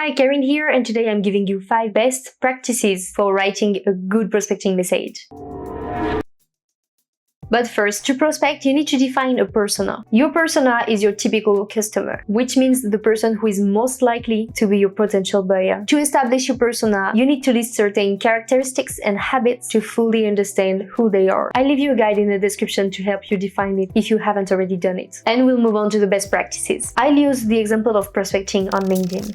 Hi, Karen here, and today I'm giving you 5 best practices for writing a good prospecting message. But first, to prospect, you need to define a persona. Your persona is your typical customer, which means the person who is most likely to be your potential buyer. To establish your persona, you need to list certain characteristics and habits to fully understand who they are. I'll leave you a guide in the description to help you define it if you haven't already done it. And we'll move on to the best practices. I'll use the example of prospecting on LinkedIn.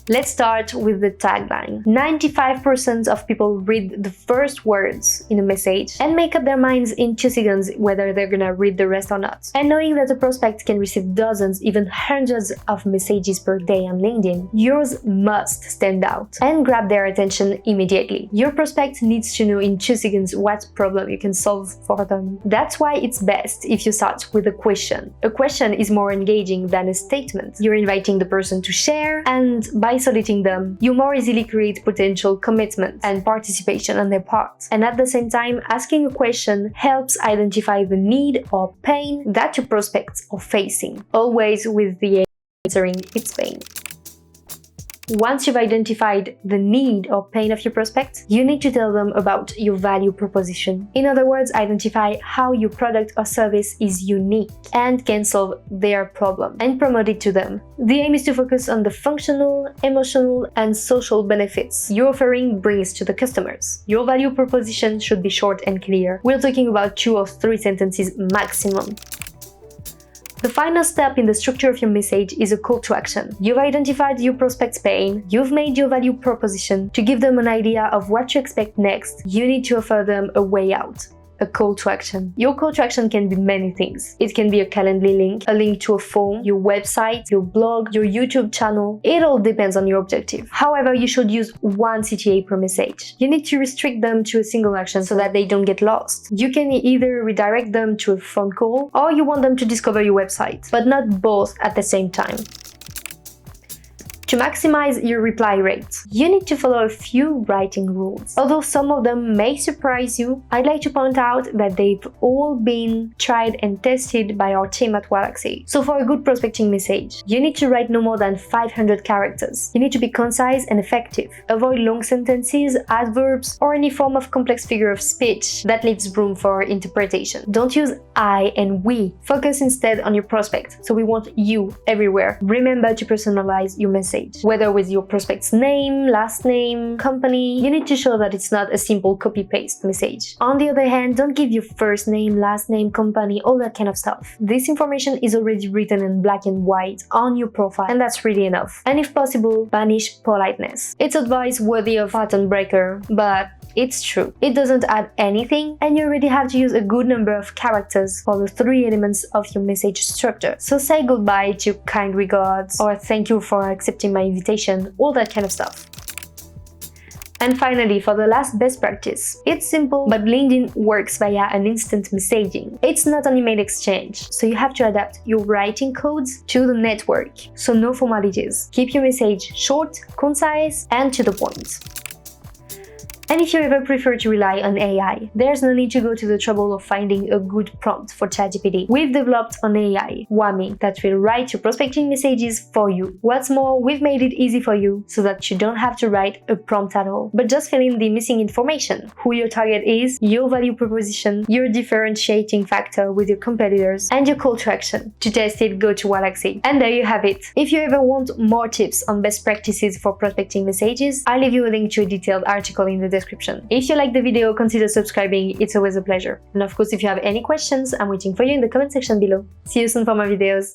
Let's start with the tagline. 95% of people read the first words in a message and make up their minds in 2 seconds whether they're gonna read the rest or not. And knowing that a prospect can receive dozens, even hundreds of messages per day on LinkedIn, yours must stand out and grab their attention immediately. Your prospect needs to know in 2 seconds what problem you can solve for them. That's why it's best if you start with a question. A question is more engaging than a statement. You're inviting the person to share, and by soliciting them, you more easily create potential commitment and participation on their part. And at the same time, asking a question helps identify the need or pain that your prospects are facing, always with the aim of answering its pain. Once you've identified the need or pain of your prospect, you need to tell them about your value proposition. In other words, identify how your product or service is unique and can solve their problem, and promote it to them. The aim is to focus on the functional, emotional, and social benefits your offering brings to the customers. Your value proposition should be short and clear. We're talking about 2 or 3 sentences maximum. The final step in the structure of your message is a call to action. You've identified your prospect's pain, you've made your value proposition. To give them an idea of what to expect next, you need to offer them a way out. A call to action. Your call to action can be many things. It can be a Calendly link, a link to a form, your website, your blog, your YouTube channel. It all depends on your objective. However, you should use 1 CTA per message. You need to restrict them to a single action so that they don't get lost. You can either redirect them to a phone call, or you want them to discover your website, but not both at the same time. To maximize your reply rate, you need to follow a few writing rules. Although some of them may surprise you, I'd like to point out that they've all been tried and tested by our team at Waalaxy. So for a good prospecting message, you need to write no more than 500 characters. You need to be concise and effective. Avoid long sentences, adverbs, or any form of complex figure of speech that leaves room for interpretation. Don't use I and we. Focus instead on your prospect, so we want you everywhere. Remember to personalize your message. Whether with your prospect's name, last name, company, you need to show that it's not a simple copy-paste message. On the other hand, don't give your first name, last name, company, all that kind of stuff. This information is already written in black and white on your profile, and that's really enough. And if possible, banish politeness. It's advice worthy of pattern breaker, but it's true. It doesn't add anything, and you already have to use a good number of characters for the 3 elements of your message structure. So say goodbye to kind regards, or thank you for accepting my invitation, all that kind of stuff. And finally, for the last best practice, it's simple, but LinkedIn works via an instant messaging. It's not an email exchange, so you have to adapt your writing codes to the network. So no formalities. Keep your message short, concise, and to the point. And if you ever prefer to rely on AI, there's no need to go to the trouble of finding a good prompt for ChatGPT. We've developed an AI Waami that will write your prospecting messages for you. What's more, we've made it easy for you so that you don't have to write a prompt at all, but just fill in the missing information: who your target is, your value proposition, your differentiating factor with your competitors, and your call to action. To test it, go to Waalaxy. And there you have it. If you ever want more tips on best practices for prospecting messages, I'll leave you a link to a detailed article in the description. If you like the video, consider subscribing, it's always a pleasure. And of course, if you have any questions, I'm waiting for you in the comment section below. See you soon for more videos.